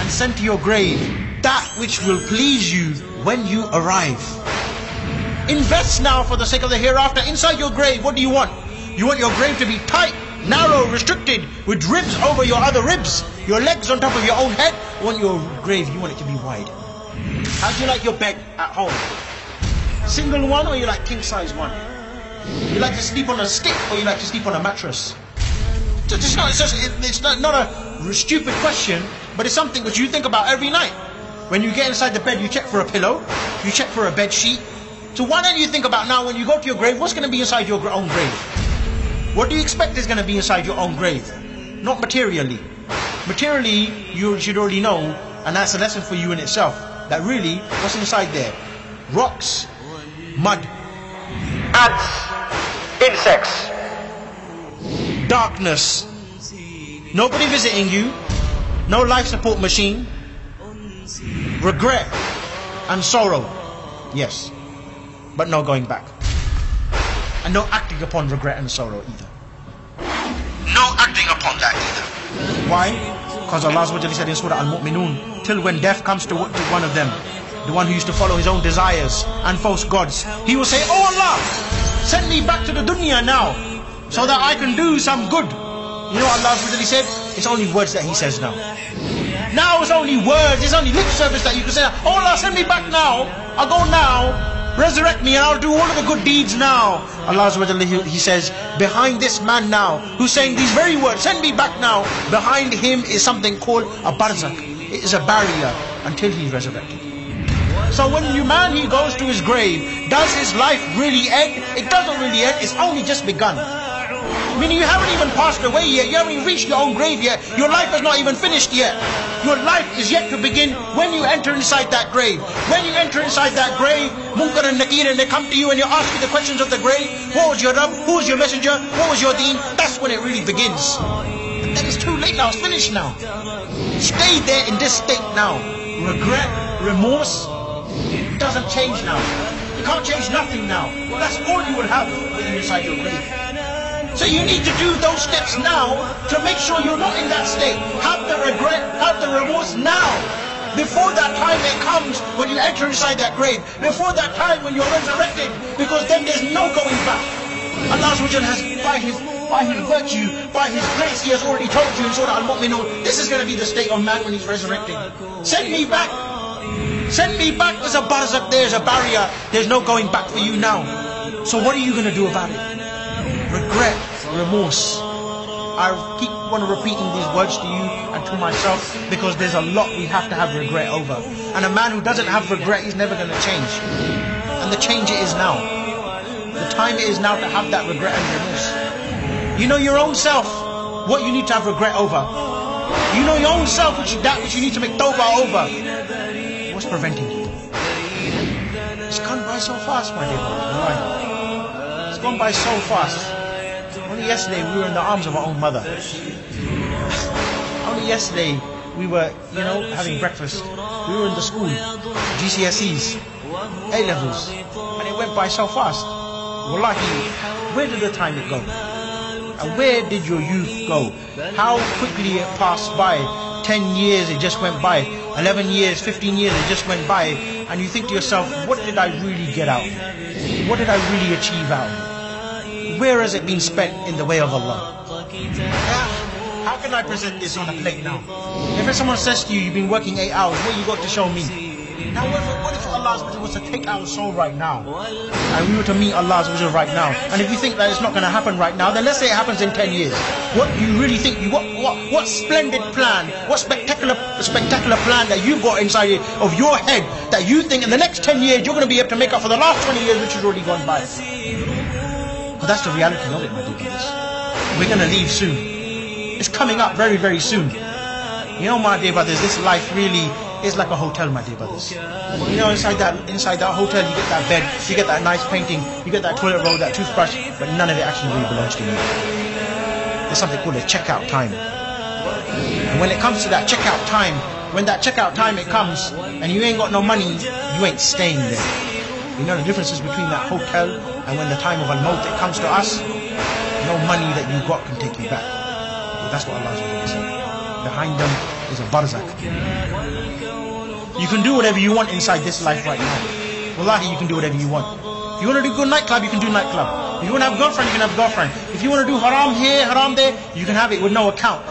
and send to your grave that which will please you when you arrive. Invest now for the sake of the hereafter. Inside your grave, what do you want? You want your grave to be tight, narrow, restricted, with ribs over your other ribs, your legs on top of your own head. You want your grave, you want it to be wide. How do you like your bed at home? Single one, or you like king size one? You like to sleep on a stick, or you like to sleep on a mattress? It's not a stupid question, but it's something which you think about every night. When you get inside the bed, you check for a pillow, you check for a bed sheet. So why don't you think about now, when you go to your grave, what's going to be inside your own grave? What do you expect is going to be inside your own grave? Not materially. Materially, you should already know, and that's a lesson for you in itself, that really, what's inside there? Rocks, mud, ants, insects, darkness, nobody visiting you, no life support machine, regret and sorrow, yes, but no going back, and no acting upon regret and sorrow either. No acting upon that either. Why? Because Allah said in Surah Al-Mu'minun, till when death comes to one of them, the one who used to follow his own desires and false gods, he will say, "Oh Allah, send me back to the dunya now, so that I can do some good." You know what Allah said? It's only words that he says now. Now it's only words, it's only lip service that you can say, "Oh Allah, send me back now, I'll go now, resurrect me and I'll do all of the good deeds now." Allah he says, behind this man now, who's saying these very words, "Send me back now," behind him is something called a barzakh. It is a barrier until he's resurrected. So when he goes to his grave, does his life really end? It doesn't really end, it's only just begun. Meaning you haven't even passed away yet, you haven't even reached your own grave yet, your life has not even finished yet. Your life is yet to begin when you enter inside that grave. When you enter inside that grave, Munkar and Nakir, and they come to you and you ask you the questions of the grave. What was your Rabb? Who was your messenger? What was your deen? That's when it really begins. But then it's too late now, it's finished now. Stay there in this state now. Regret, remorse, it doesn't change now. You can't change nothing now. That's all you will have when you're inside your grave. So you need to do those steps now to make sure you're not in that state. Have the regret, have the remorse now. Before that time it comes when you enter inside that grave. Before that time when you're resurrected. Because then there's no going back. Allah has, by his virtue, by his grace, he has already told you in Surah Al-Mu'minun, this is going to be the state of man when he's resurrecting. Send me back. Send me back. There's a barzakh, there's a barrier. There's no going back for you now. So what are you going to do about it? Regret, remorse. I want to repeating these words to you and to myself, because there's a lot we have to have regret over. And a man who doesn't have regret, he's never going to change. And the change it is now. The time it is now to have that regret and remorse. You know your own self, what you need to have regret over. You know your own self, that which you need to make tawbah over. What's preventing you? It's gone by so fast, my dear brother. It's gone by so fast. Only yesterday we were in the arms of our own mother. Only yesterday we were, having breakfast. We were in the school, GCSEs, A-levels, and it went by so fast. Wallahi, where did the time go? And where did your youth go? How quickly it passed by. 10 years it just went by. 11 years, 15 years it just went by. And you think to yourself, what did I really get out? What did I really achieve out? Where has it been spent in the way of Allah? How can I present this on a plate now? If someone says to you, you've been working 8 hours, what you got to show me? Now what if Allah was to take our soul right now? And we were to meet Allah right now. And if you think that it's not going to happen right now, then let's say it happens in 10 years. What do you really think? What splendid plan, what spectacular plan that you've got inside of your head that you think in the next 10 years you're going to be able to make up for the last 20 years which has already gone by? But that's the reality of it, my dear brothers. We're going to leave soon. It's coming up very, very soon. You know, my dear brothers, this life really is like a hotel, my dear brothers. You know, inside that hotel, you get that bed, you get that nice painting, you get that toilet roll, that toothbrush, but none of it actually really belongs to you. There's something called a checkout time. And when it comes to that checkout time, when that checkout time it comes, and you ain't got no money, you ain't staying there. You know the differences between that hotel and when the time of al-maut it comes to us? No money that you got can take you back. But that's what Allah said. Behind them is a barzakh. You can do whatever you want inside this life right now. Wallahi, you can do whatever you want. If you want to do good nightclub, you can do nightclub. If you want to have girlfriend, you can have girlfriend. If you want to do haram here, haram there, you can have it with no account.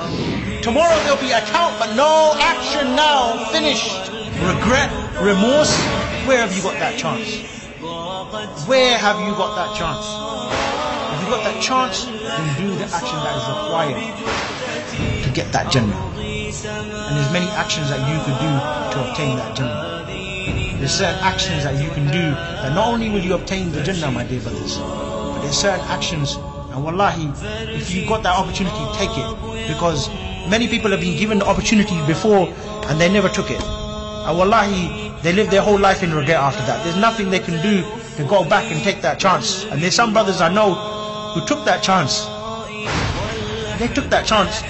Tomorrow there'll be account, but no action now. Finished. Regret, remorse. Where have you got that chance? Where have you got that chance? If you got that chance, then do the action that is required to get that Jannah. And there's many actions that you could do to obtain that Jannah. There's certain actions that you can do that not only will you obtain the Jannah, my dear brothers, but there's certain actions, and wallahi, if you got that opportunity, take it. Because many people have been given the opportunity before and they never took it. And wallahi, they live their whole life in regret after that. There's nothing they can do to go back and take that chance. And there's some brothers I know who took that chance. They took that chance.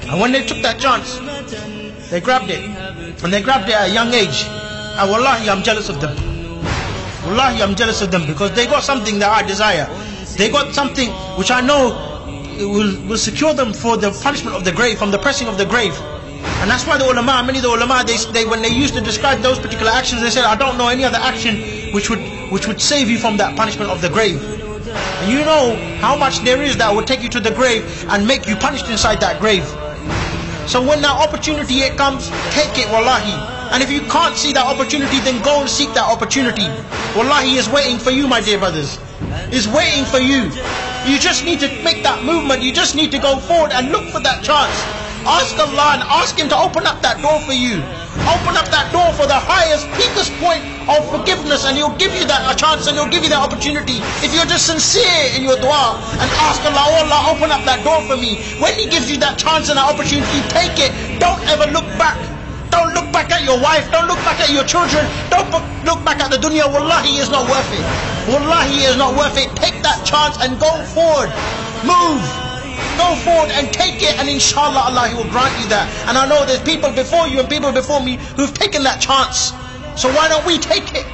And when they took that chance, they grabbed it. And they grabbed it at a young age. And wallahi, I'm jealous of them. Wallahi, I'm jealous of them because they got something that I desire. They got something which I know will secure them for the punishment of the grave, from the pressing of the grave. And that's why the ulama, many of the ulama, they when they used to describe those particular actions, they said, I don't know any other action which would save you from that punishment of the grave. And you know how much there is that would take you to the grave and make you punished inside that grave. So when that opportunity it comes, take it, wallahi. And if you can't see that opportunity, then go and seek that opportunity. Wallahi is waiting for you, my dear brothers. Is waiting for you. You just need to make that movement. You just need to go forward and look for that chance. Ask Allah and ask Him to open up that door for you. Open up that door for the highest, peakest point of forgiveness, and He'll give you that a chance, and He'll give you that opportunity. If you're just sincere in your dua and ask Allah, oh Allah, open up that door for me. When He gives you that chance and that opportunity, take it. Don't ever look back. Don't look back at your wife. Don't look back at your children. Don't look back at the dunya. Wallahi, is not worth it. Wallahi, is not worth it. Take that chance and go forward. Move. Go forward and take it, and inshallah Allah, He will grant you that. And I know there's people before you and people before me who've taken that chance. So why don't we take it?